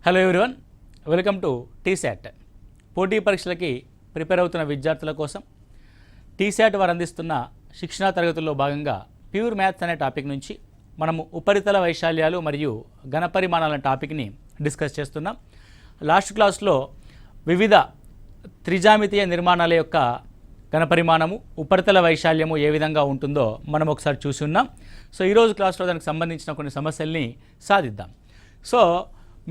Hello everyone, welcome to T-SAT. పోటీ పరీక్షలకి prepare అవుతున్న విద్యార్థుల కోసం టీశాట్ వారు అందిస్తున్న శిక్షణా తరగతుల్లో భాగంగా ప్యూర్ మ్యాథ్స్ అనే టాపిక్ నుంచి మనము ఉపరితల వైశాల్యాలు మరియు ఘనపరిమాణాల టాపిక్ని డిస్కస్ చేస్తున్నాం. లాస్ట్ క్లాస్లో వివిధ త్రిజామితీయ నిర్మాణాల యొక్క ఘనపరిమాణము, ఉపరితల వైశాల్యము ఏ విధంగా ఉంటుందో మనం ఒకసారి చూసి ఉన్నాం. సో ఈరోజు క్లాస్లో దానికి సంబంధించిన కొన్ని సమస్యల్ని సాధిద్దాం. సో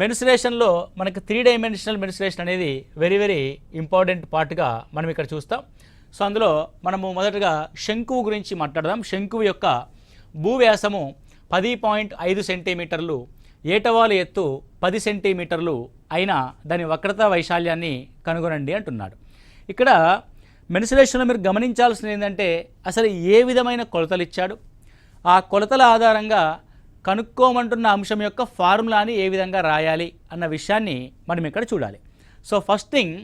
మెన్సురేషన్లో మనకి 3 డైమెన్షనల్ మెన్సురేషన్ అనేది వెరీ ఇంపార్టెంట్ పార్ట్గా మనం ఇక్కడ చూస్తాం. సో అందులో మనము మొదటగా శంకువు గురించి మాట్లాడదాం. శంకువు యొక్క భూవ్యాసము 10.5 సెంటీమీటర్లు, ఏటవాలు ఎత్తు 10 సెంటీమీటర్లు అయినా దాని వక్రతా వైశాల్యాన్ని కనుగొనండి అంటున్నాడు. ఇక్కడ మెన్సురేషన్లో మీరు గమనించాల్సింది ఏంటంటే అసలు ఏ విధమైన కొలతలు ఇచ్చాడు, ఆ కొలతల ఆధారంగా కనుక్కోమంటున్న అంశం యొక్క ఫార్ములాని ఏ విధంగా రాయాలి అన్న విషయాన్ని మనం ఇక్కడ చూడాలి. సో ఫస్ట్ థింగ్,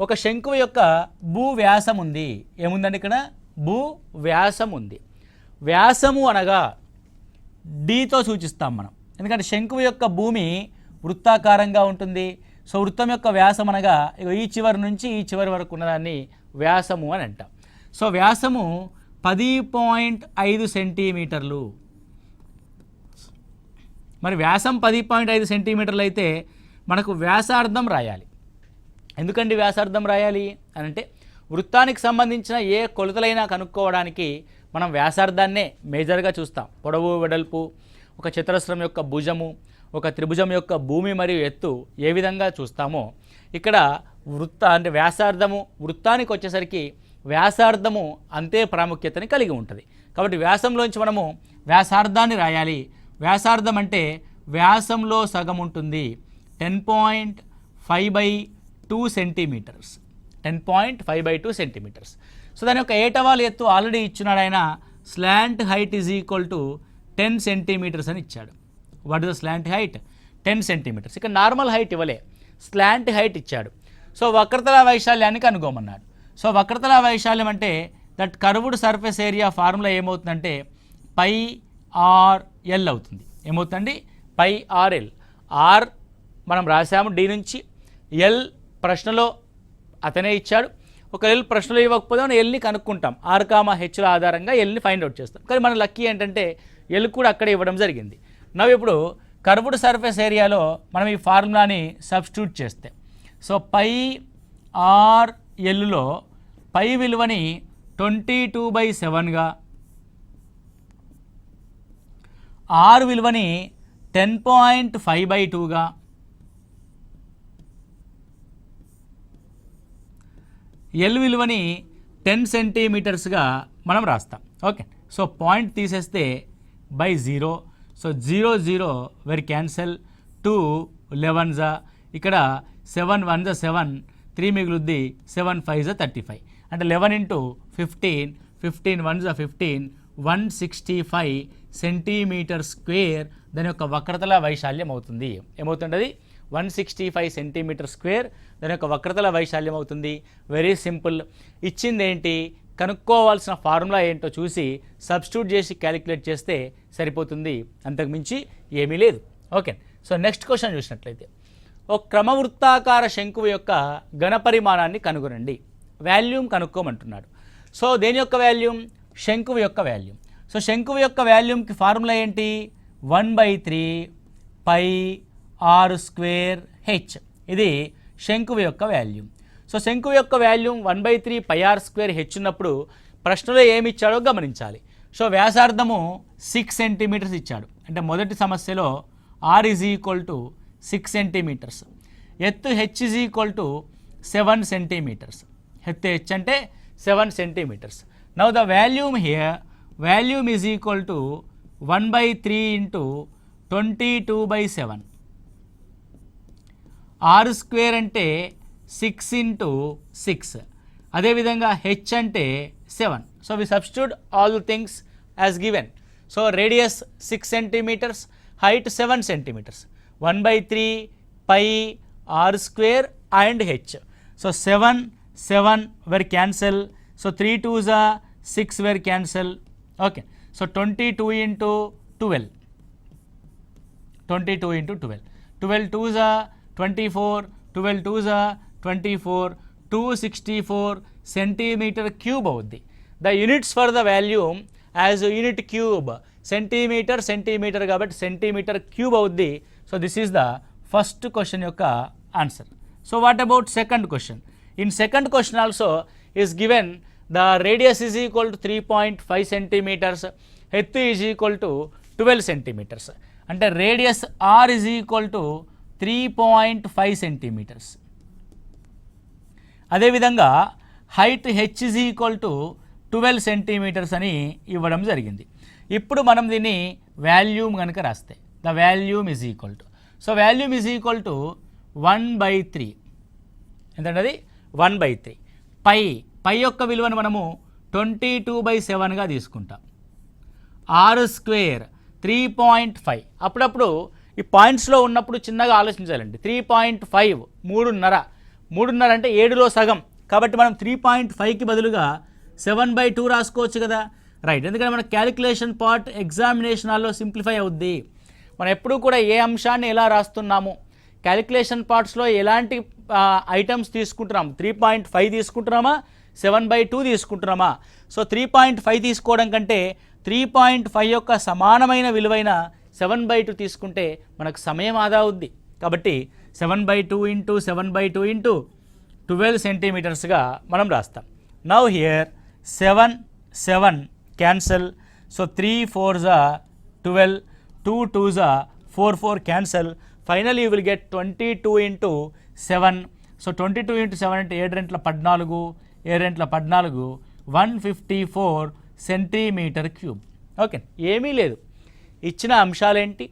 ఒక శంకువు యొక్క భూవ్యాసం ఉంది. ఏముందండి ఇక్కడ? భూవ్యాసం ఉంది. వ్యాసము అనగా డీతో సూచిస్తాం మనం, ఎందుకంటే శంకువు యొక్క భూమి వృత్తాకారంగా ఉంటుంది. సో వృత్తం యొక్క వ్యాసం అనగా ఈ చివరి నుంచి ఈ చివరి వరకు ఉన్నదాన్ని వ్యాసము అని అంటాం. సో వ్యాసము 10.5 సెంటీమీటర్లు. మరి వ్యాసం 10.5 సెంటీమీటర్లు అయితే మనకు వ్యాసార్థం రాయాలి. ఎందుకండి వ్యాసార్థం రాయాలి అని అంటే, వృత్తానికి సంబంధించిన ఏ కొలతలైనా కనుక్కోవడానికి మనం వ్యాసార్థాన్నే మేజర్గా చూస్తాం. పొడవు, వెడల్పు, ఒక చతురస్రం యొక్క భుజము, ఒక త్రిభుజం యొక్క భూమి మరియు ఎత్తు ఏ విధంగా చూస్తామో ఇక్కడ అంటే వ్యాసార్థము వృత్తానికి వచ్చేసరికి వ్యాసార్థము అంతే ప్రాముఖ్యతని కలిగి ఉంటుంది. కాబట్టి వ్యాసంలోంచి మనము వ్యాసార్థాన్ని రాయాలి. వ్యాసార్థం అంటే వ్యాసంలో సగం ఉంటుంది, 10.5/2 సెంటీమీటర్స్. 10.5/2 సెంటీమీటర్స్. సో దాని యొక్క ఏటవాలు ఎత్తు ఆల్రెడీ ఇచ్చినాడు ఆయన. Slant height is equal to 10 centimetres అని ఇచ్చాడు. What is the slant height? 10 centimetres. ఇక్కడ నార్మల్ హైట్ ఇవ్వలే, స్లాంట్ హైట్ ఇచ్చాడు. సో వక్రతల వైశాల్యాన్ని కనుగొమన్నాడు. సో వక్రతల వైశాల్యం అంటే that curved surface area formula ఏమవుతుందంటే πr/l అవుతుంది. ఏమవుతుందండి? πr/l. ఆర్ మనం రాసాము డి నుంచి, ఎల్ ప్రశ్నలో అతనే ఇచ్చాడు. ఒక ఎల్ ప్రశ్నలో ఇవ్వకపోతే మనం ఎల్ని కనుక్కుంటాం. r,h ఆధారంగా ఎల్ని ఫైండ్ అవుట్ చేస్తాం. కానీ మన లక్కీ ఏంటంటే ఎల్ కూడా అక్కడే ఇవ్వడం జరిగింది. నవ్వు ఇప్పుడు కర్వ్డ్ సర్ఫేస్ ఏరియాలో మనం ఈ ఫార్ములాని సబ్స్టిట్యూట్ చేస్తే, సో πr/lలో పై విలువని 22/7గా, ఆర్ విలువని 10.5/2గా, ఎల్ విలువని 10 సెంటీమీటర్స్గా మనం రాస్తాం. ఓకే, సో పాయింట్ తీసేస్తే by 0. So 0 0 very cancel. 2 11s, ఇక్కడ 7 1s 7, 3 మిగులుద్ది, 7 5s 35. అంటే 11 × 15, 15 1s 15, 165 సెంటీమీటర్ స్క్వేర్ దాని యొక్క వక్రతల వైశాల్యం అవుతుంది. ఏమవుతుంది? 165 సెంటీమీటర్ స్క్వేర్ దాని యొక్క వక్రతల వైశాల్యం అవుతుంది. Very simple. ఇచ్చింది ఏంటి, కనుక్కోవాల్సిన ఫార్ములా ఏంటో చూసి సబ్స్టిట్యూట్ చేసి క్యాలిక్యులేట్ చేస్తే సరిపోతుంది, అంతకుమించి ఏమీ లేదు. ఓకే, సో నెక్స్ట్ క్వశ్చన్ చూసినట్లయితే, ఒక క్రమవృత్తాకార శంకువు యొక్క ఘనపరిమాణాన్ని కనుగొనండి. వాల్యూమ్ కనుక్కోమంటున్నాడు. సో దేని యొక్క వాల్యూమ్? శంకువు యొక్క వాల్యూమ్. సో శంకువు యొక్క వాల్యూమ్కి ఫార్ములా ఏంటి? 1/3 πr²h. ఇది శంకువు యొక్క వాల్యూమ్. సో శంకువు యొక్క వాల్యూమ్ 1/3 πr²h ఉన్నప్పుడు ప్రశ్నలో ఏమి ఇచ్చాడో గమనించాలి. సో వ్యాసార్థము 6 సెంటీమీటర్స్ ఇచ్చాడు. అంటే మొదటి సమస్యలో r is equal to 6 centimetres, ఎత్తు h is equal to 7 centimetres. ఎత్తు h అంటే 7 centimetres. Now the volume here, volume is equal to 1/3 × 22/7. r² అంటే 6 × 6. అదేవిధంగా h అంటే 7. So we substitute all the things as given. So radius 6 centimetres, height 7 centimetres. 1/3 πr² and h. So 7 7 were cancel. So 3 2s 6 were cancel. Okay, so 22 × 12. 22 × 12. 12 2s 24, 12 2 24, 264 centimetre cube అవుద్ది. The units for the volume as unit cube centimetre కాబట్టి centimetre cube అవుద్ది. So this is the first question యొక్క answer. So what about second question? In second question also is given the radius is equal to 3.5 centimetres, ఎత్తు is equal to 12 centimetres. అంటే radius r is equal to 3.5 centimetres. అదేవిధంగా height h is equal to 12 centimetres అని ఇవ్వడం జరిగింది. ఇప్పుడు మనం దీన్ని volume కనుక రాస్తే the volume is equal to, so volume is equal to 1/3. ఎంతంటే అది 1/3. పై యొక్క విలువను మనము 22/7గా తీసుకుంటాం. R square 3.5. అప్పుడప్పుడు ఈ పాయింట్స్లో ఉన్నప్పుడు చిన్నగా ఆలోచించాలండి. 3.5 3.5 అంటే 7లో సగం. కాబట్టి మనం 3.5కి బదులుగా 7/2 రాసుకోవచ్చు కదా, రైట్. ఎందుకంటే మన క్యాలిక్యులేషన్ పార్ట్ ఎగ్జామినేషన్ హాల్లో సింప్లిఫై అవుద్ది. మనం ఎప్పుడూ కూడా ఏ అంశాన్ని ఎలా రాస్తున్నాము, క్యాలిక్యులేషన్ పార్ట్స్లో ఎలాంటి ఐటమ్స్ తీసుకుంటున్నాము, 3.5 తీసుకుంటున్నామా 7/2 తీసుకుంటున్నామా. సో 3.5 తీసుకోవడం కంటే 3.5 యొక్క సమానమైన విలువైన 7/2 తీసుకుంటే మనకు సమయం ఆదా అవుద్ది. కాబట్టి 7/2 ఇంటూ 7/2 ఇంటూ 12 సెంటీమీటర్స్గా మనం రాస్తాం. Now here 7 cancel. So 3 4s 12, 2 2s 4 cancel. Final you will get 22 into 7. So 22 into 7 అంటే 7 రెంట్ల 14, 7 రెంట్ల 14, 154 సెంటీమీటర్ క్యూబ్. ఓకే, ఏమీ లేదు. ఇచ్చిన అంశాలేంటి,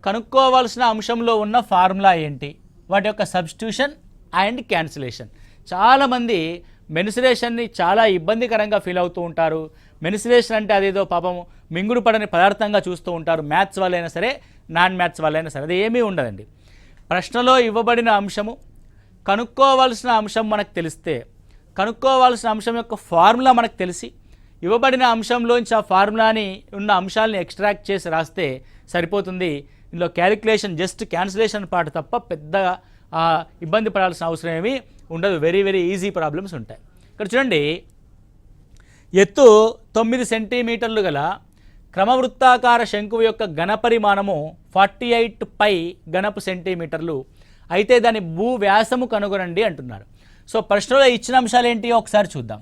కనుక్కోవాల్సిన అంశంలో ఉన్న ఫార్ములా ఏంటి, వాటి యొక్క సబ్స్టిట్యూషన్ అండ్ క్యాన్సిలేషన్. చాలామంది మెన్సురేషన్ని చాలా ఇబ్బందికరంగా ఫీల్ అవుతూ ఉంటారు. మెన్సురేషన్ అంటే అదేదో పాపం మింగుడు పడని పదార్థంగా చూస్తూ ఉంటారు. మ్యాథ్స్ వాళ్ళైనా సరే, నాన్ మ్యాథ్స్ వాళ్ళైనా సరే, అది ఏమీ ఉండదండి. ప్రశ్నలో ఇవ్వబడిన అంశము, కనుక్కోవాల్సిన అంశం మనకు తెలిస్తే, కనుక్కోవాల్సిన అంశం యొక్క ఫార్ములా మనకు తెలిసి, ఇవ్వబడిన అంశంలోంచి ఆ ఫార్ములాని ఉన్న అంశాలని ఎక్స్ట్రాక్ట్ చేసి రాస్తే సరిపోతుంది. ఇందులో క్యాలిక్యులేషన్ జస్ట్ క్యాన్సిలేషన్ పార్ట్ తప్ప పెద్దగా ఇబ్బంది పడాల్సిన అవసరం ఏమీ ఉండదు. వెరీ వెరీ ఈజీ ప్రాబ్లమ్స్ ఉంటాయి. ఇక్కడ చూడండి, ఎత్తు 9 సెంటీమీటర్లు గల క్రమవృత్తాకార శంకువు యొక్క ఘనపరిమాణము 48 పై ఘనపు సెంటీమీటర్లు అయితే దాని భూ వ్యాసము కనుగొనండి అంటున్నారు. సో ప్రశ్నలో ఇచ్చిన అంశాలు ఏంటి ఒకసారి చూద్దాం.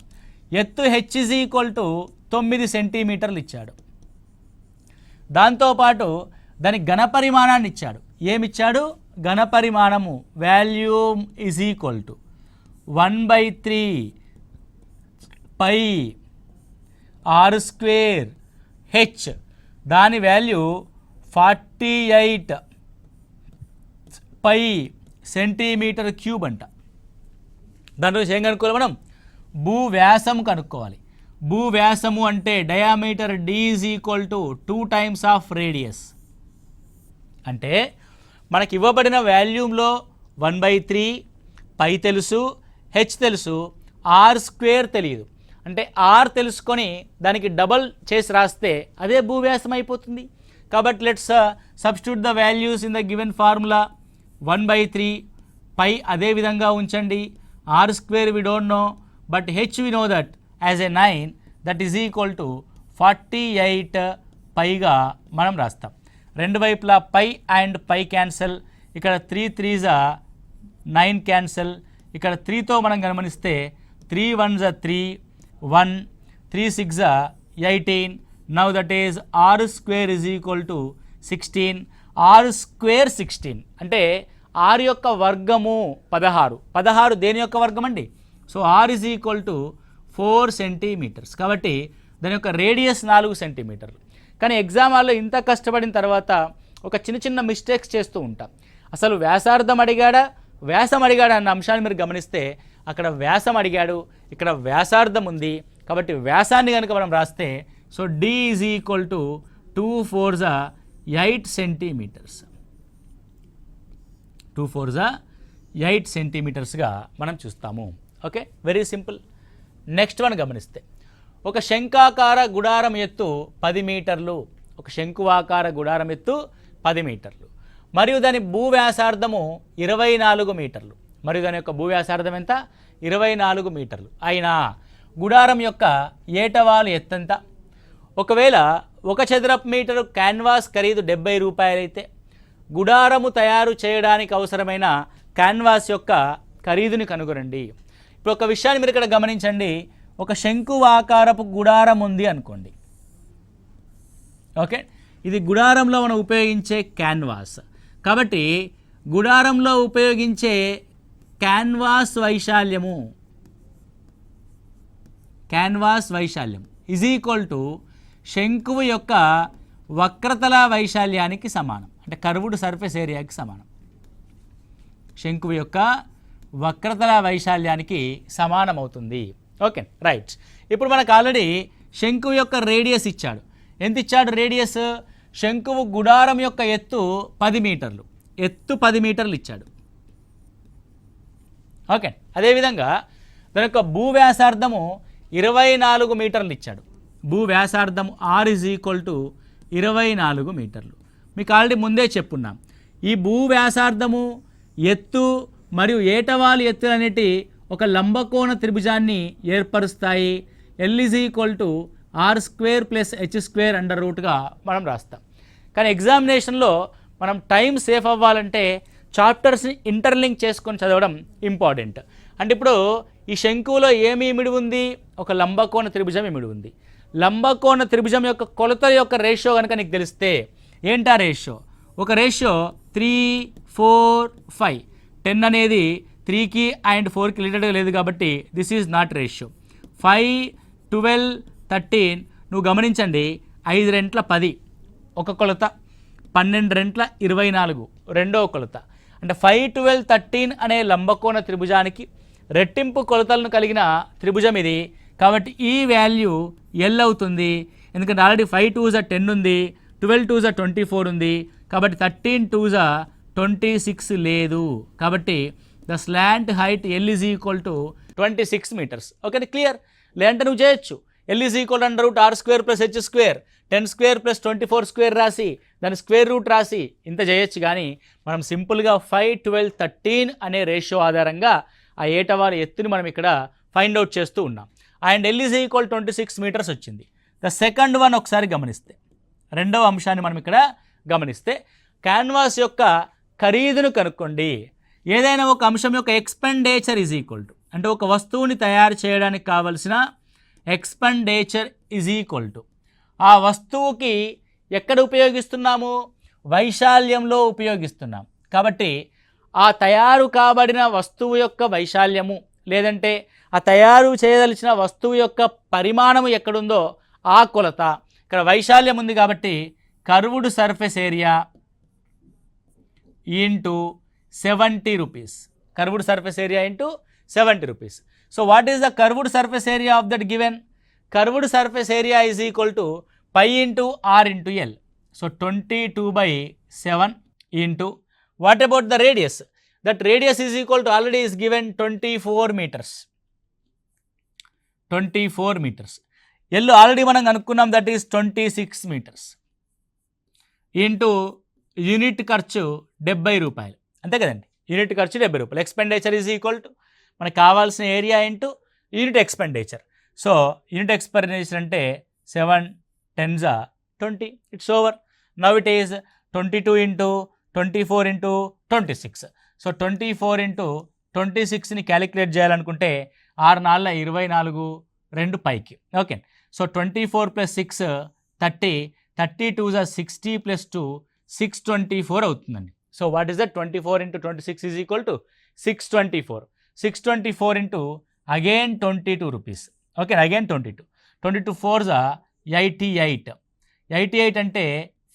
ఎత్తు హెచ్ ఈజ్ ఈక్వల్ టు 9 సెంటీమీటర్లు ఇచ్చాడు. దాంతోపాటు దాని ఘనపరిమాణాన్ని ఇచ్చాడు. ఏమిచ్చాడు? ఘనపరిమాణము volume is equal to 1/3 pi r square h. దాని వాల్యూ 48 పై సెంటీమీటర్ క్యూబ్ అంట. దాని నుంచి ఏం కనుక్కోవాలి మనం? భూవ్యాసం కనుక్కోవాలి. భూవ్యాసము అంటే diameter d is equal to 2 times of radius. అంటే మనకి ఇవ్వబడిన వాల్యూమ్లో 1/3 పై తెలుసు, హెచ్ తెలుసు, ఆర్ స్క్వేర్ తెలియదు. అంటే ఆర్ తెలుసుకొని దానికి డబల్ చేసి రాస్తే అదే భూవ్యాసం అయిపోతుంది. కాబట్టి let's substitute the values in the given formula. 1/3 pi అదే విధంగా ఉంచండి. R square we don't know, but h we know that as a 9, that is equal to 48 పైగా మనం రాస్తాం. రెండు వైపులా పై అండ్ పై క్యాన్సల్. ఇక్కడ 3 3s 9 క్యాన్సల్. ఇక్కడ 3తో మనం గమనిస్తే 3 1s 3, 1 3 6 18. Now that is r square is equal to 16. R square 16 అంటే ఆర్ యొక్క వర్గము 16. 16 దేని యొక్క వర్గం అండి? So r is equal to 4 centimetres. కాబట్టి దాని యొక్క రేడియస్ 4 సెంటీమీటర్లు. కానీ ఎగ్జామ్ హాల్లో ఇంత కష్టపడిన తర్వాత ఒక చిన్న చిన్న మిస్టేక్స్ చేస్తూ ఉంటాం. అసలు వ్యాసార్థం అడిగాడా, వ్యాసం అడిగాడా అన్న అంశాన్ని మీరు గమనిస్తే అక్కడ వ్యాసం అడిగాడు, ఇక్కడ వ్యాసార్థం ఉంది. కాబట్టి వ్యాసాన్ని కనుక మనం రాస్తే so d is equal to 2 4s 8 centimetres. 2 4s 8 సెంటీమీటర్స్గా మనం చూస్తాము. Okay, very simple. Next one గమనిస్తే, ఒక శంఖాకార గుడారం ఎత్తు 10 మీటర్లు. ఒక శంకువాకార గుడారం ఎత్తు 10 మీటర్లు. మరియు దాని భూవ్యాసార్థము 24 మీటర్లు. మరియు దాని యొక్క భూవ్యాసార్థం ఎంత? 24 మీటర్లు. అయినా గుడారం యొక్క ఏటవాలు ఎత్తంత? ఒకవేళ 1 చదరపు మీటరు క్యాన్వాస్ ఖరీదు 70 రూపాయలైతే గుడారము తయారు చేయడానికి అవసరమైన క్యాన్వాస్ యొక్క ఖరీదుని కనుగొనండి. ఇప్పుడు ఒక విషయాన్ని మీరు ఇక్కడ గమనించండి. ఒక శంకువాకారపు గుడారం ఉంది అనుకోండి. ఓకే, ఇది గుడారంలో మనం ఉపయోగించే క్యాన్వాస్. కాబట్టి గుడారంలో ఉపయోగించే క్యాన్వాస్ వైశాల్యం ఈజ్ ఈక్వల్ టు శంకువు యొక్క వక్రతల వైశాల్యానికి సమానం. అంటే కర్వ్డ్ సర్ఫేస్ ఏరియాకి సమానం. శంకువు యొక్క వక్రతల వైశాల్యానికి సమానం అవుతుంది. Okay, right. ఇప్పుడు మనకు ఆల్రెడీ శంకువు యొక్క రేడియస్ ఇచ్చాడు. ఎంత ఇచ్చాడు రేడియస్? శంకువు గుడారం యొక్క ఎత్తు 10 మీటర్లు. ఎత్తు 10 మీటర్లు ఇచ్చాడు. ఓకే, అదేవిధంగా దాని యొక్క భూవ్యాసార్థము 24 మీటర్లు ఇచ్చాడు. భూవ్యాసార్థం R ఈజ్ ఈక్వల్ టు 24 మీటర్లు. మీకు ఆల్రెడీ ముందే చెప్పున్నాం. ఈ భూవ్యాసార్థము, ఎత్తు మరియు ఏటవాలు ఎత్తులు అనేటి ఒక లంబకోణ త్రిభుజాన్ని ఏర్పరుస్తాయి. L is equal to R² + H² under రూట్గా మనం రాస్తాం. కానీ ఎగ్జామినేషన్లో మనం టైం సేఫ్ అవ్వాలంటే చాప్టర్స్ని ఇంటర్లింక్ చేసుకొని చదవడం ఇంపార్టెంట్. అంటే ఇప్పుడు ఈ శంకువులో ఏమి ఇమిడి ఉంది? ఒక లంబకోణ త్రిభుజం ఇమిడి ఉంది. లంబకోణ త్రిభుజం యొక్క కొలతల యొక్క రేషియో కనుక నీకు తెలిస్తే ఏంటా రేషియో? ఒక రేషియో 3, 4, 5. 10 అనేది 3కి అండ్ 4కి రిలేటెడ్గా లేదు కాబట్టి దిస్ ఈజ్ నాట్ రేషియో. 5, 12, 13 నువ్వు గమనించండి. 5 రెంట్ల 10 ఒక కొలత, 12 రెంట్ల 24 రెండవ కొలత. అంటే 5, 12, 13 అనే లంబకోణ త్రిభుజానికి రెట్టింపు కొలతలను కలిగిన త్రిభుజం ఇది. కాబట్టి ఈ వాల్యూ L అవుతుంది. ఎందుకంటే ఆల్రెడీ 5 2s 10 ఉంది, 12 2s 24 ఉంది. కాబట్టి 13 2s 26 లేదు. కాబట్టి the slant height L is equal to 26 metres. Okay, clear? లేదంటే నువ్వు చేయొచ్చు. L is equal under root R² + H², 10² + 24² రాసి దాని స్క్వేర్ రూట్ రాసి ఇంత చేయొచ్చు. కానీ మనం సింపుల్గా 5, 12, 13 అనే రేషియో ఆధారంగా ఆ ఏటవారి ఎత్తుని మనం ఇక్కడ ఫైండ్ అవుట్ చేస్తూ ఉన్నాం. And L is equal 26 metres వచ్చింది. ద సెకండ్ వన్ ఒకసారి గమనిస్తే, రెండవ అంశాన్ని మనం ఇక్కడ గమనిస్తే, క్యాన్వాస్ యొక్క ఖరీదును కనుక్కోండి. ఏదైనా ఒక అంశం యొక్క ఎక్స్పెండిచర్ ఈజ్ ఈక్వల్ టు, అంటే ఒక వస్తువుని తయారు చేయడానికి కావలసిన ఎక్స్పెండిచర్ ఈజ్ ఈక్వల్ టు ఆ వస్తువుకి ఎక్కడ ఉపయోగిస్తున్నాము? వైశాల్యంలో ఉపయోగిస్తున్నాం. కాబట్టి ఆ తయారు కాబడిన వస్తువు యొక్క వైశాల్యము లేదంటే ఆ తయారు చేయదలిచిన వస్తువు యొక్క పరిమాణము ఎక్కడుందో ఆ కొలత. ఇక్కడ వైశాల్యం ఉంది కాబట్టి curved surface area into 70 rupees. Curved surface area into 70 rupees. So what is the curved surface area of that given? Curved surface area is equal to π into R into L. So 22/7 into what about the radius? That radius is equal to already is given 24 metres. 24 metres. L already మనం అనుకున్నాం, that is 26 metres into unit ఖర్చు 70 రూపాయలు. అంతే కదండి, unit ఖర్చు 70 రూపాయలు. Expenditure is equal to మనకు కావాల్సిన area into unit expenditure. So unit expenditure అంటే 7 10s 20. It's over. Now it is 22 into 24 into 26. So 24 into 26ని క్యాలిక్యులేట్ చేయాలనుకుంటే 6 4 24 2 పైకి. ఓకే, సో 24 + 6 30, 32s 60 + 2 624 అవుతుందండి. So what is that? 24 into 26 is equal to 624. 624 into again 22 rupees. Okay, again 22. 22 4s 88. 88 అంటే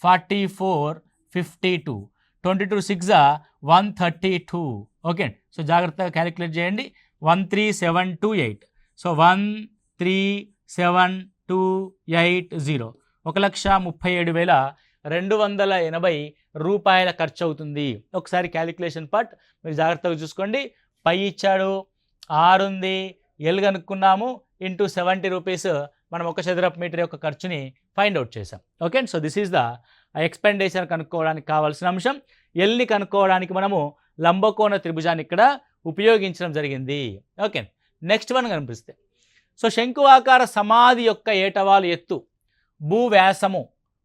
44 52. 22 6 132. Okay, so జాగ్రత్తగా calculate చేయండి. 13728. So 13728 1,37,280 రూపాయల ఖర్చు అవుతుంది. ఒకసారి క్యాలిక్యులేషన్ పార్ట్ మీరు జాగ్రత్తగా చూసుకోండి. పై ఇచ్చాడు, R ఉంది, L కనుక్కున్నాము, ఇంటూ 70 రూపీస్ మనం 1 చదరపు మీటర్ యొక్క ఖర్చుని ఫైండ్ అవుట్ చేసాం. Okay, so this is the expenditure కనుక్కోవడానికి కావాల్సిన అంశం. ఎల్ని కనుక్కోవడానికి మనము లంబకోణ త్రిభుజాన్ని ఇక్కడ ఉపయోగించడం జరిగింది. ఓకే, నెక్స్ట్ వన్ కనిపిస్తే సో శంకువాకార సమాధి యొక్క ఏటవాలు ఎత్తు భూవ్యాసము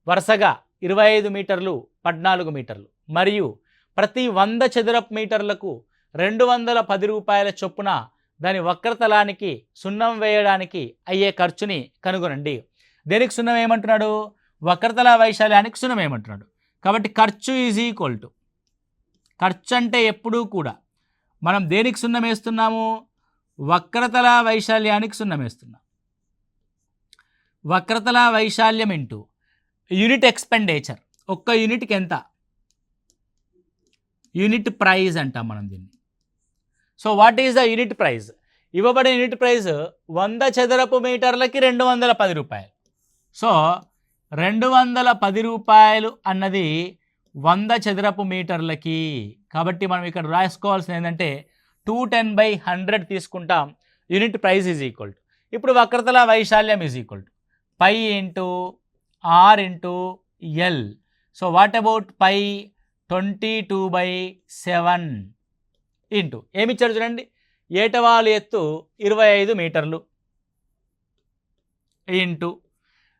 వరుసగా 25 మీటర్లు 14 మీటర్లు మరియు ప్రతి 100 చదరపు మీటర్లకు 210 రూపాయల చొప్పున దాని వక్రతలానికి సున్నం వేయడానికి అయ్యే ఖర్చుని కనుగొనండి. దేనికి సున్నం ఏమంటున్నాడు? వక్రతల వైశాల్యానికి సున్నం ఏమంటున్నాడు. కాబట్టి ఖర్చు ఈజ్ ఈక్వల్ టు, ఖర్చు అంటే ఎప్పుడూ కూడా మనం దేనికి సున్నం వేస్తున్నాము? వక్రతల వైశాల్యానికి సున్నం వేస్తున్నాం. వక్రతల వైశాల్యం ఇంటూ యూనిట్ ఎక్స్పెండిచర్, ఒక్క యూనిట్కి ఎంత, యూనిట్ ప్రైజ్ అంటాం మనం దీన్ని. So what is the unit price? ఇవ్వబడిన యూనిట్ ప్రైజ్ 100 చదరపు మీటర్లకి 210 రూపాయలు. సో 210 రూపాయలు అన్నది 100 చదరపు మీటర్లకి. కాబట్టి మనం ఇక్కడ రాసుకోవాల్సింది ఏంటంటే 210/100 తీసుకుంటాం. Unit price is equal to, ఇప్పుడు వక్రతల వైశాల్యం is equal to pi into r into l. So what about pi? 22/7 into ఏమిచ్చాడు చూడండి, ఏటవాలు ఎత్తు 25 మీటర్లు ఇంటూ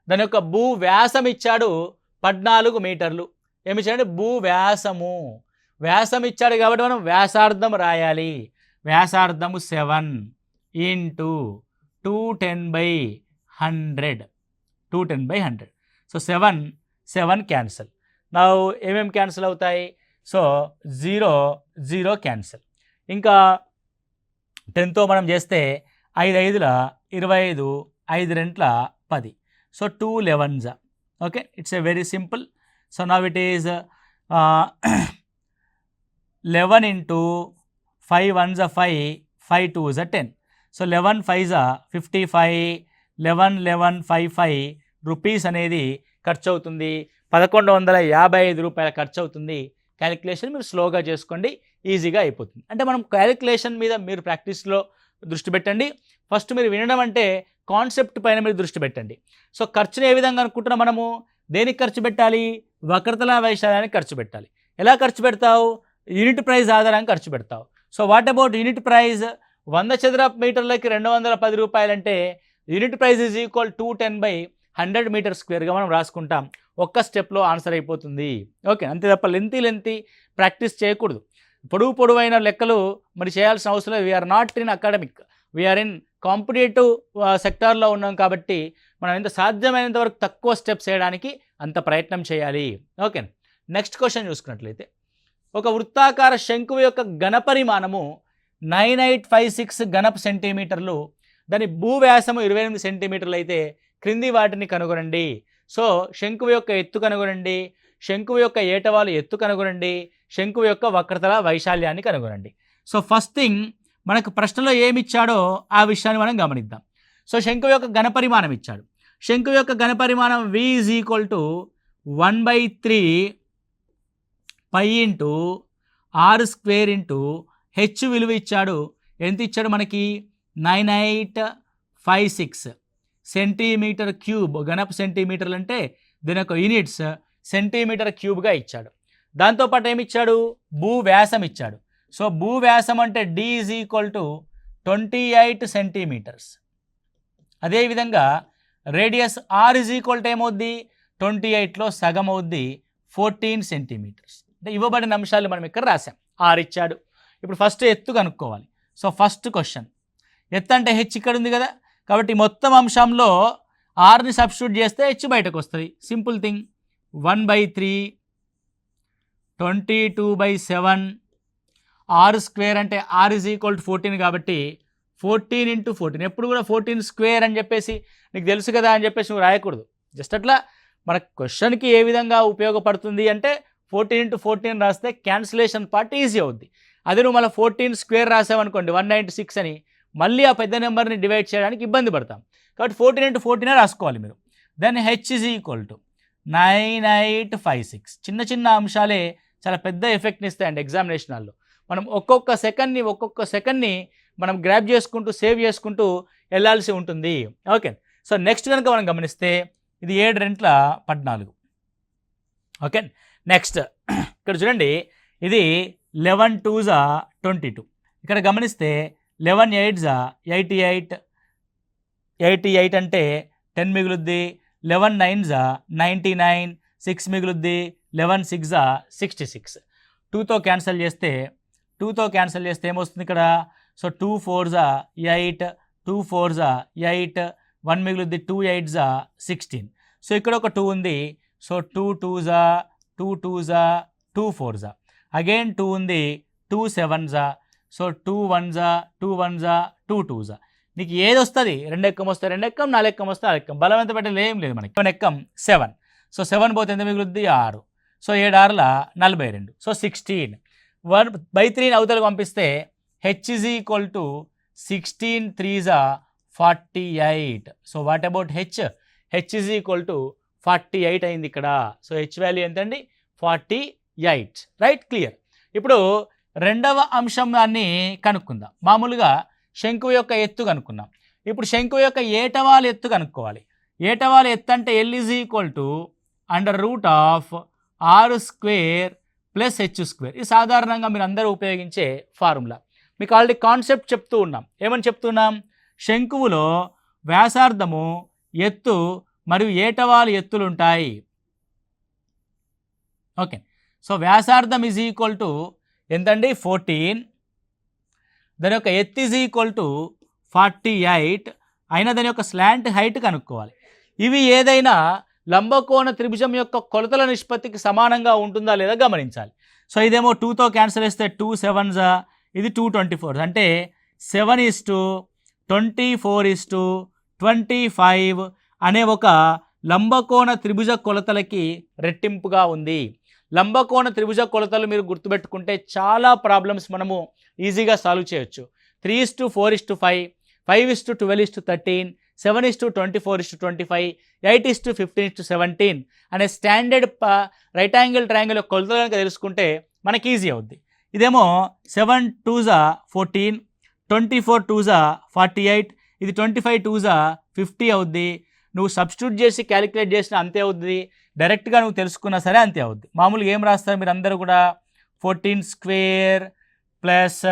దాని యొక్క భూ వ్యాసం ఇచ్చాడు 14 మీటర్లు. ఏమిచ్చాడంటే భూ వ్యాసము, వ్యాసం ఇచ్చాడు కాబట్టి మనం వ్యాసార్థం రాయాలి. వ్యాసార్థము 7 ఇంటూ 210/100. 210/100. So 7 cancel. నా ఏమేమి క్యాన్సిల్ అవుతాయి? So 0 cancel. ఇంకా 10తో మనం చేస్తే 5 5ల 25, 5 2ల 10. So 2 11s. Okay, it's a very simple. So now it is 11 into 5 1s 5, 5 2s 10. So 11 5s 55, 11 11 55 rupees అనేది ఖర్చు అవుతుంది. 1155 రూపాయల ఖర్చు అవుతుంది. క్యాలిక్యులేషన్ మీరు స్లోగా చేసుకోండి, ఈజీగా అయిపోతుంది. అంటే మనం క్యాలిక్యులేషన్ మీద మీరు ప్రాక్టీస్లో దృష్టి పెట్టండి. ఫస్ట్ మీరు వినడం అంటే కాన్సెప్ట్ పైన మీరు దృష్టి పెట్టండి. సో ఖర్చుని ఏ విధంగా అనుకుంటున్నా మనము? దేనికి ఖర్చు పెట్టాలి? వక్రతల వైశాల్యానికి ఖర్చు పెట్టాలి. ఎలా ఖర్చు పెడతావు? యూనిట్ ప్రైస్ ఆధారంగా ఖర్చు పెడతావు. So what about unit price? 100 చదరపు మీటర్లకి 210 రూపాయలు అంటే unit price is equal 210/100 metre స్క్వేర్గా మనం రాసుకుంటాం. ఒక్క స్టెప్లో ఆన్సర్ అయిపోతుంది. ఓకే, అంతే తప్ప లెంతీ ప్రాక్టీస్ చేయకూడదు. పొడవైన లెక్కలు మరి చేయాల్సిన అవసరం లేదు. We're not in academic, we're in competitive సెక్టార్లో ఉన్నాం కాబట్టి మనం ఎంత సాధ్యమైనంత వరకు తక్కువ స్టెప్స్ చేయడానికి అంత ప్రయత్నం చేయాలి. ఓకే, నెక్స్ట్ క్వశ్చన్ చూసుకున్నట్లయితే ఒక వృత్తాకార శంకువు యొక్క ఘనపరిమాణము 9856 ఘనపు సెంటీమీటర్లు, దాని భూవ్యాసము 28 సెంటీమీటర్లు అయితే క్రింది వాటిని కనుగొనండి. సో శంకువు యొక్క ఎత్తు కనుగొనండి, శంకువు యొక్క ఏటవాలు ఎత్తు కనుగొనండి, శంకువు యొక్క వక్రతల వైశాల్యాన్ని కనుగొనండి. సో ఫస్ట్ థింగ్ మనకు ప్రశ్నలో ఏమి ఇచ్చాడో ఆ విషయాన్ని మనం గమనిద్దాం. సో శంకువు యొక్క ఘనపరిమాణం ఇచ్చాడు. శంకువు యొక్క ఘనపరిమాణం V is equal to 1/3 pi into r square into h విలువ ఇచ్చాడు. ఎంత ఇచ్చాడు మనకి? 9856 సెంటీమీటర్ క్యూబ్. ఘనపు సెంటీమీటర్లు అంటే దీని యొక్క యూనిట్స్ సెంటీమీటర్ క్యూబ్గా ఇచ్చాడు. దాంతోపాటు ఏమి ఇచ్చాడు? భూవ్యాసం ఇచ్చాడు. సో భూవ్యాసం అంటే D ఈజ్ ఈక్వల్ టు 28 సెంటీమీటర్స్. అదేవిధంగా radius R is equal to ఏమవుద్ది? 28లో సగం అవుద్ది, 14 సెంటీమీటర్స్. అంటే ఇవ్వబడిన అంశాలు మనం ఇక్కడ రాసాం. R ఇచ్చాడు. ఇప్పుడు ఫస్ట్ ఎత్తు కనుక్కోవాలి. సో ఫస్ట్ క్వశ్చన్, ఎత్తు అంటే హెచ్ ఇక్కడ ఉంది కదా, కాబట్టి మొత్తం అంశంలో ఆర్ని సబ్స్టిట్యూట్ చేస్తే హెచ్ బయటకు వస్తుంది. Simple thing. 1/3 22/7 ఆర్ స్క్వేర్ అంటే ఆర్ ఈజ్ ఈక్వల్ టు 14 కాబట్టి 14 ఇంటూ 14. ఎప్పుడు కూడా 14 స్క్వేర్ అని చెప్పేసి నీకు తెలుసు కదా అని చెప్పేసి నువ్వు రాయకూడదు. జస్ట్ అట్లా మన క్వశ్చన్కి ఏ విధంగా ఉపయోగపడుతుంది అంటే 14 ఇంటూ 14 రాస్తే క్యాన్సిలేషన్ పార్ట్ ఈజీ అవుద్ది. అదే నువ్వు మళ్ళీ 14 స్క్వేర్ రాసావనుకోండి 196 అని, మళ్ళీ ఆ పెద్ద నెంబర్ని డివైడ్ చేయడానికి ఇబ్బంది పడతాం. కాబట్టి 14 ఇంటూ 14 రాసుకోవాలి మీరు. Then h is equal to 9856. చిన్న అంశాలే చాలా పెద్ద ఎఫెక్ట్ని ఇస్తాయండి ఎగ్జామినేషన్ హాల్లో. మనం ఒక్కొక్క సెకండ్ని మనం గ్రాప్ చేసుకుంటూ సేవ్ చేసుకుంటూ వెళ్ళాల్సి ఉంటుంది. ఓకే, సో నెక్స్ట్ కనుక మనం గమనిస్తే ఇది 7 2 14. ఓకే, నెక్స్ట్ ఇక్కడ చూడండి ఇది 11 2s 22. ఇక్కడ గమనిస్తే 11 8s 88, 88 అంటే 10 మిగులుద్ది, 11 9s 99, 6 మిగులుద్ది, 11 6s 66. 2తో క్యాన్సిల్ చేస్తే ఏమొస్తుంది ఇక్కడ? So 2 4s 8, 2 4s 8, 1 మిగులుద్ది, 2 8s 16. So ఇక్కడ ఒక 2 ఉంది. So 2 2s 2 2s 2 4s, again 2 ఉంది, 2 7s, so 2 1s 2 1s 2 2s. నీకు ఏది వస్తుంది? 2 ఎక్కం వస్తే 2 ఎక్కం, 4 ఎక్కం వస్తే 4 ఎక్కం, బలం ఎంత పెట్టాలి? ఏం లేదు మనకి. 7 ఎక్కం 7, సో 7 పోతే ఎంత మిగులుద్ది? 6, సో 7 6 42, సో 16. 1/3 అవతలకు పంపిస్తే h is equal to 16 3s 48. So what about h? h is equal to 48 అయింది ఇక్కడ. సో h వాల్యూ ఎంతండి? 48. Right, clear. ఇప్పుడు రెండవ అంశాన్ని కనుక్కుందాం. మామూలుగా శంకువు యొక్క ఎత్తు కనుక్కున్నాం. ఇప్పుడు శంకువు యొక్క ఏటవాలు ఎత్తు కనుక్కోవాలి. ఏటవాలు ఎత్తు అంటే L is equal to √r² plus h². ఇది సాధారణంగా మీరు అందరూ ఉపయోగించే ఫార్ములా. మీకు ఆల్రెడీ కాన్సెప్ట్ చెప్తూ ఉన్నాం. ఏమని చెప్తున్నాం? శంకువులో వ్యాసార్థము, ఎత్తు మరియు ఏటవాలు ఎత్తులు ఉంటాయి. ఓకే, సో వ్యాసార్థం ఈజ్ ఈక్వల్ టు ఎంతండి? 14. దాని యొక్క ఎత్తు ఈజ్ ఈక్వల్ టు 48 అయినా దాని యొక్క స్లాంట్ హైట్ కనుక్కోవాలి. ఇవి ఏదైనా లంబకోణ త్రిభుజం యొక్క కొలతల నిష్పత్తికి సమానంగా ఉంటుందా లేదా గమనించాలి. సో ఇదేమో 2తో క్యాన్సిల్ చేస్తే 2 7s, ఇది 2 24, అంటే 7:24:25 అనే ఒక లంబకోణ త్రిభుజ కొలతలకి రెట్టింపుగా ఉంది. లంబకోణ త్రిభుజ కొలతలు మీరు గుర్తుపెట్టుకుంటే చాలా ప్రాబ్లమ్స్ మనము ఈజీగా సాల్వ్ చేయొచ్చు. 3:4:5, 5:12:13, 7:24:25, 8:15:17 అనే స్టాండర్డ్ రైట్ యాంగిల్ ట్రయాంగిల్ యొక్క కొలతలు కనుక తెలుసుకుంటే మనకి ఈజీ అవుద్ది. ఇదేమో 7 2s 14, 24 2s 48, ఇది 25 2s 50 అవుద్ది. నువ్వు సబ్స్టిట్యూట్ చేసి క్యాలిక్యులేట్ చేసినా అంతే అవుద్ది, డైరెక్ట్గా నువ్వు తెలుసుకున్నా సరే అంతే అవుద్ది. మామూలుగా ఏం రాస్తారు మీరు అందరూ కూడా? 14² ప్లస్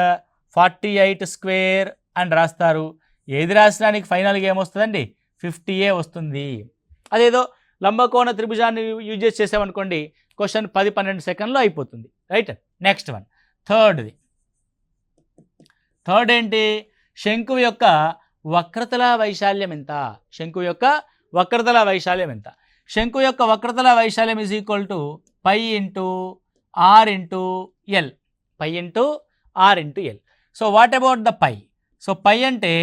48² అని రాస్తారు. ఏది రాసినా నీకు ఫైనల్గా ఏమొస్తుందండి? 50 వస్తుంది. అదేదో లంబకోణ త్రిభుజాన్ని యూజ్ చేసి చేసామనుకోండి, క్వశ్చన్ 10-12 సెకండ్లో అయిపోతుంది. రైట్, నెక్స్ట్ వన్, థర్డ్ ఏంటి? శంకువు యొక్క వక్రతల వైశాల్యం ఎంత? శంకువు యొక్క వక్రతల వైశాల్యం ఎంత? శంకువు యొక్క వక్రతల వైశాల్యం is equal to π × r × l. π × r × l. So what about the π? So π అంటే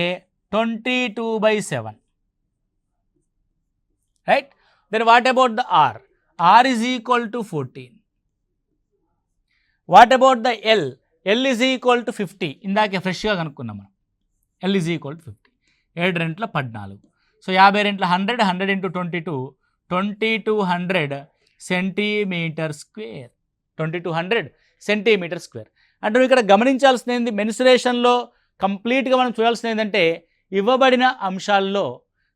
22/7. Right, then what about the r? r is equal to 14. What about the l? l is equal to 50. ఇందాకే ఫ్రెష్గా కనుక్కున్నాం మనం. l is equal to 50. 7 రెంట్ల 14. So 50 రెంట్ల 100, 100 × 22, 2200 centimetre square. 2200 centimetre square. అంటే నువ్వు ఇక్కడ గమనించాల్సింది ఏంది? మెన్సురేషన్లో కంప్లీట్గా మనం చూడాల్సింది ఏంటంటే, ఇవ్వబడిన అంశాల్లో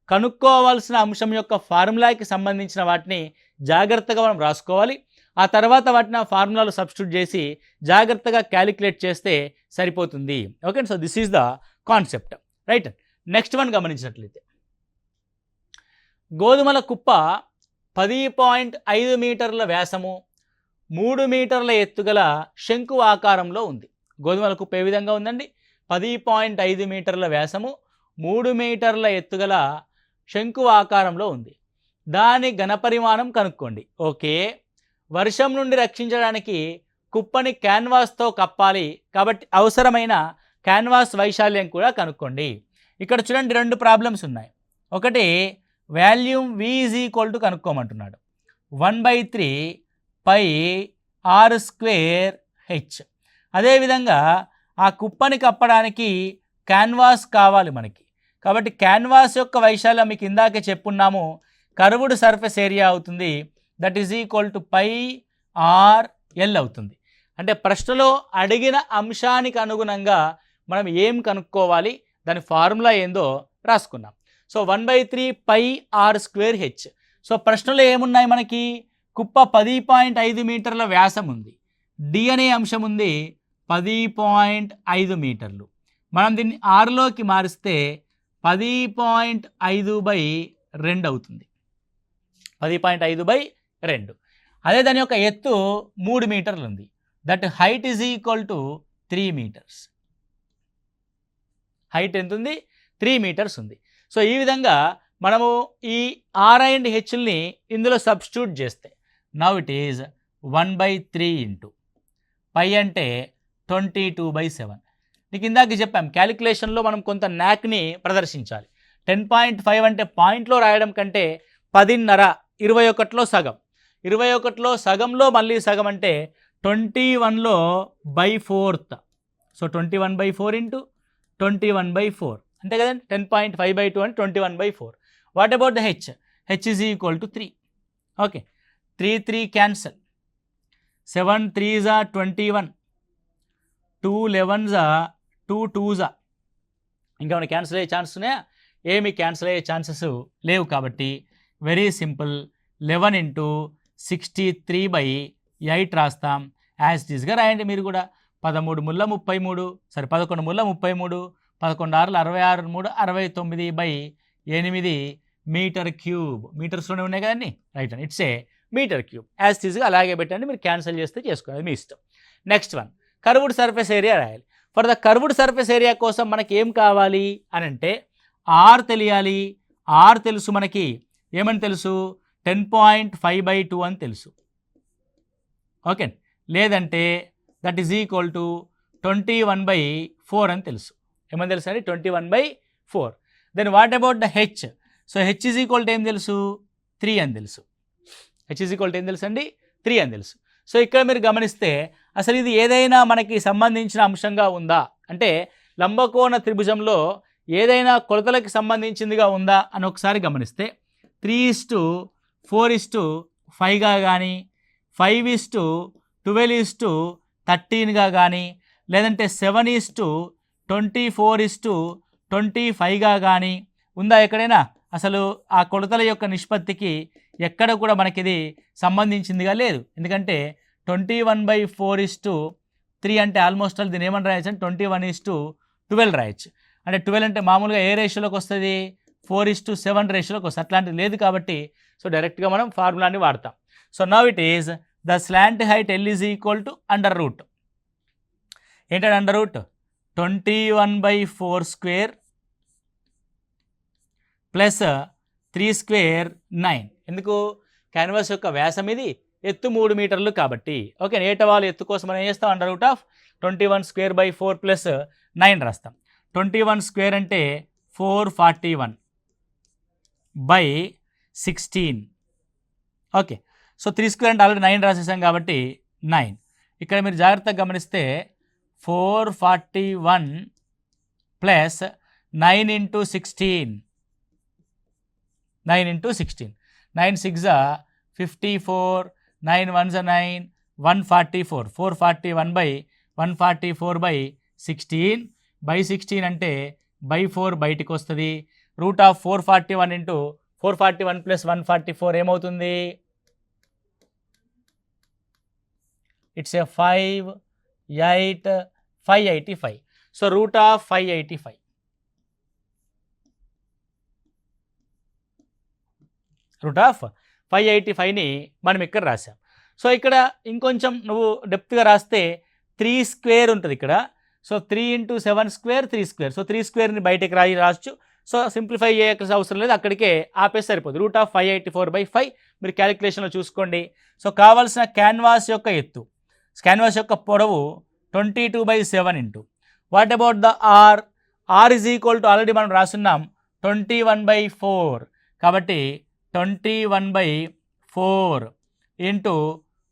కనుక్కోవాల్సిన అంశం యొక్క ఫార్ములాకి సంబంధించిన వాటిని జాగ్రత్తగా మనం రాసుకోవాలి. ఆ తర్వాత వాటిని ఆ ఫార్ములాలో సబ్స్టిట్యూట్ చేసి జాగ్రత్తగా క్యాలిక్యులేట్ చేస్తే సరిపోతుంది. Okay, so this is the concept. Right, next one గమనించినట్లయితే, గోధుమల కుప్ప 10.5 మీటర్ల వ్యాసము, 3 మీటర్ల ఎత్తుగల శంకు ఆకారంలో ఉంది. గోధుమల కుప్ప ఏ విధంగా ఉందండి? 10.5 మీటర్ల వ్యాసము, 3 మీటర్ల ఎత్తుగల శంకు ఆకారంలో ఉంది. దాని ఘనపరిమాణం కనుక్కోండి. ఓకే, వర్షం నుండి రక్షించడానికి కుప్పని క్యాన్వాస్తో కప్పాలి కాబట్టి అవసరమైన క్యాన్వాస్ వైశాల్యం కూడా కనుక్కోండి. ఇక్కడ చూడండి, 2 ప్రాబ్లమ్స్ ఉన్నాయి. ఒకటి volume V is equal to కనుక్కోమంటున్నాడు. 1/3 πr²h. అదేవిధంగా ఆ కుప్పని కప్పడానికి క్యాన్వాస్ కావాలి మనకి. కాబట్టి క్యాన్వాస్ యొక్క వైశాల్యం మీకు ఇందాకే చెప్పున్నాము, కర్వ్డ్ సర్ఫేస్ ఏరియా అవుతుంది. That is equal to πr/l అవుతుంది. అంటే ప్రశ్నలో అడిగిన అంశానికి అనుగుణంగా మనం ఏం కనుక్కోవాలి, దాని ఫార్ములా ఏందో రాసుకున్నాం. So 1/3 πr²h. సో ప్రశ్నలో ఏమున్నాయి మనకి? కుప్ప 10.5 మీటర్ల వ్యాసం ఉంది, డి అనే అంశం ఉంది 10.5 మీటర్లు. మనం దీన్ని ఆరులోకి మారిస్తే 10.5/2 అవుతుంది. 10.5/2. అదే దాని యొక్క ఎత్తు 3 మీటర్లు ఉంది. That height is equal to 3 metres. Height ఎంత ఉంది? 3 మీటర్స్ ఉంది. సో ఈ విధంగా మనము ఈ ఆర్ అండ్ హెచ్ని ఇందులో సబ్స్టిట్యూట్ చేస్తే now it is 1/3 into pi అంటే 22/7. నీకు ఇందాక చెప్పాం క్యాలిక్యులేషన్లో మనం కొంత న్యాక్ని ప్రదర్శించాలి. 10.5 అంటే పాయింట్లో రాయడం కంటే 10.5 21లో సగం, 21లో సగంలో మళ్ళీ సగం అంటే 21లో /4. సో 21/4 ఇంటూ 21/4 అంతే కదండి. 10.5/2 అంటే 21/4. What about the H? H is equal to 3. Okay, 3 cancel, 7 3s are 21, 2 11s are 2 2s are. ఇంకేమైనా క్యాన్సిల్ అయ్యే ఛాన్స్ ఉన్నాయా? ఏమి క్యాన్సిల్ అయ్యే ఛాన్సెస్ లేవు. కాబట్టి వెరీ సింపుల్, 11 ఇంటూ 63/8 రాస్తాం. యాజ్ ఇట్ ఈస్గా రాయండి మీరు కూడా. 13 ముళ్ళ 33, సరే 11 ముళ్ళ 33, 11 6 66, 69/8 మీటర్ క్యూబ్. మీటర్స్లోనే ఉన్నాయి కదండి, రైట్ అండి. It's a metre cube. As it ఈస్గా అలాగే పెట్టండి, మీరు క్యాన్సిల్ చేస్తే చేసుకోవాలి, మీ ఇష్టం. Next one, curved surface area రాయాలి. For the curved surface area కోసం మనకి ఏం కావాలి అని అంటే ఆర్ తెలియాలి. ఆర్ తెలుసు మనకి, ఏమని తెలుసు? 10.5/2 అని తెలుసు. ఓకే, లేదంటే దట్ ఈజ్ ఈక్వల్ టు 21/4 అని తెలుసు. ఏమని తెలుసు అండి? 21/4. Then what about the h? So h is equal to ఏం తెలుసు? 3 అని తెలుసు. హెచ్ ఈజ్ ఈక్వల్ టు ఏం తెలుసు అండి? 3 అని తెలుసు. సో ఇక్కడ మీరు గమనిస్తే అసలు ఇది ఏదైనా మనకి సంబంధించిన అంశంగా ఉందా అంటే లంబకోణ త్రిభుజంలో ఏదైనా కొలతలకి సంబంధించిందిగా ఉందా అని ఒకసారి గమనిస్తే 3:4:5గా కానీ 5:12:13గా కానీ లేదంటే 7:24:25గా కానీ ఉందా ఎక్కడైనా? అసలు ఆ కొలతల యొక్క నిష్పత్తికి ఎక్కడ కూడా మనకి ఇది సంబంధించిందిగా లేదు. ఎందుకంటే 21/4:3 అంటే ఆల్మోస్ట్ ఆల్ దీన్ని ఏమని రాయొచ్చు అంటే 21:12 రాయొచ్చు. అంటే 12 అంటే మామూలుగా ఏ రేషియోలోకి వస్తుంది? 4:7 రేషియోలోకి వస్తుంది. అట్లాంటిది లేదు కాబట్టి సో డైరెక్ట్గా మనం ఫార్ములాని వాడతాం. So now it is the slant height L is equal to under root. ఏంటంటే అండర్ రూట్ 21/4² ప్లస్ 3² 9. ఎందుకు? క్యాన్వాస్ యొక్క వ్యాసం ఇది, ఎత్తు 3 మీటర్లు కాబట్టి. ఓకే, ఏటవాలు ఎత్తు కోసం మనం ఏం చేస్తాం? అండర్ రూట్ ఆఫ్ 21²/4 ప్లస్ 9 రాస్తాం. 21² అంటే 441/16. ఓకే, సో 3² అంటే ఆల్రెడీ 9 రాసేసాం కాబట్టి 9. ఇక్కడ మీరు జాగ్రత్తగా గమనిస్తే 441 ప్లస్ 9 ఇంటూ 16, 9 ఇంటూ 16, 9 6 54, 9 1 9, 144, 441/144/16 అంటే /4 బయటికి వస్తుంది. రూట్ ఆఫ్ 441 ఇంటూ 441 ప్లస్ 144 ఏమవుతుంది? It's a 585. So root of 585. Root of 585ని మనం ఇక్కడ రాసాం. సో ఇక్కడ ఇంకొంచెం నువ్వు డెప్త్గా రాస్తే 3² ఉంటుంది ఇక్కడ. సో 3 × 7² 3². సో 3²ని బయటకు రాయచ్చు. సో సింప్లిఫై చేయవలసిన అవసరం లేదు, అక్కడికే ఆపేసి సరిపోతుంది. రూట్ ఆఫ్ 584/5 మీరు క్యాలిక్యులేషన్లో చూసుకోండి. సో కావాల్సిన క్యాన్వాస్ యొక్క ఎత్తు, క్యాన్వాస్ యొక్క పొడవు 22/7 into what about the r? R is equal to already మనం రాస్తున్నాం 21/4 కాబట్టి 21/4 into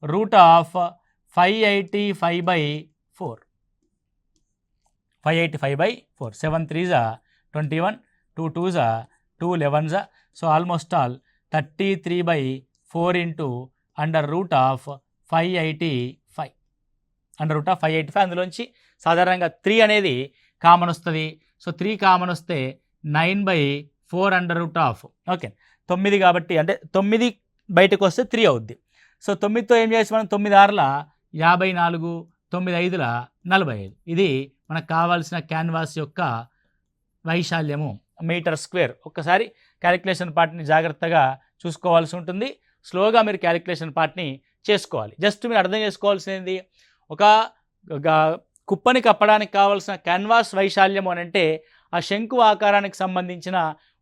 root of 585/4. 585/4. 7 3s are 21, 2 2s are 2 11s are. So almost all 33/4 into under root of 585. Under root of 585. అందులోంచి సాధారణంగా 3 అనేది కామన్ వస్తుంది. So 3 common వస్తే 9/4 under root of. Okay, 9 కాబట్టి అంటే 9 బయటకు వస్తే 3 అవుద్ది. సో 9తో ఏం చేసి మనం 9 6 54, 9×5 45. ఇది మనకు కావాల్సిన క్యాన్వాస్ యొక్క వైశాల్యము మీటర్ స్క్వేర్. ఒక్కసారి క్యాలిక్యులేషన్ పార్ట్ని జాగ్రత్తగా చూసుకోవాల్సి ఉంటుంది. స్లోగా మీరు క్యాలిక్యులేషన్ పార్ట్ని చేసుకోవాలి. జస్ట్ మీరు అర్థం చేసుకోవాల్సింది, ఒక కుప్పని కప్పడానికి కావాల్సిన క్యాన్వాస్ వైశాల్యము అని అంటే ఆ శంకు ఆకారానికి సంబంధించిన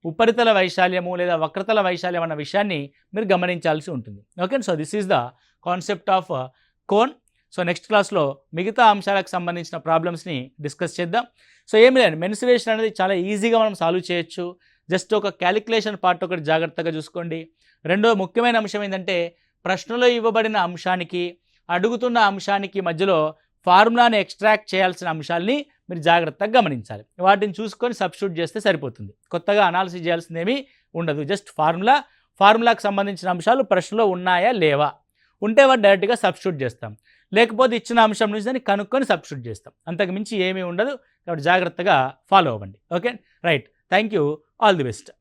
ఉపరితల వైశాల్యము లేదా వక్రతల వైశాల్యం అన్న విషయాన్ని మీరు గమనించాల్సి ఉంటుంది. Okay, so this is the concept of cone. So next క్లాస్లో మిగతా అంశాలకు సంబంధించిన ప్రాబ్లమ్స్ని డిస్కస్ చేద్దాం. సో ఏమి లేదు, మెన్సురేషన్ అనేది చాలా ఈజీగా మనం సాల్వ్ చేయొచ్చు. జస్ట్ ఒక క్యాలిక్యులేషన్ పార్ట్ ఒకటి జాగ్రత్తగా చూసుకోండి. రెండో ముఖ్యమైన అంశం ఏంటంటే, ప్రశ్నలో ఇవ్వబడిన అంశానికి అడుగుతున్న అంశానికి మధ్యలో ఫార్ములాని ఎక్స్ట్రాక్ట్ చేయాల్సిన అంశాలని మీరు జాగ్రత్తగా గమనించాలి. వాటిని చూసుకొని సబ్స్టిట్యూట్ చేస్తే సరిపోతుంది. కొత్తగా అనాలిసిస్ చేయాల్సింది ఏమీ ఉండదు. జస్ట్ ఫార్ములాకి సంబంధించిన అంశాలు ప్రశ్నలో ఉన్నాయా లేవా, ఉంటే వాటి డైరెక్ట్గా సబ్స్టిట్యూట్ చేస్తాం, లేకపోతే ఇచ్చిన అంశం నుంచి దాన్ని కనుక్కొని సబ్స్టిట్యూట్ చేస్తాం. అంతకు మించి ఏమీ ఉండదు. కాబట్టి జాగ్రత్తగా ఫాలో అవ్వండి. Okay, right, thank you, all the best.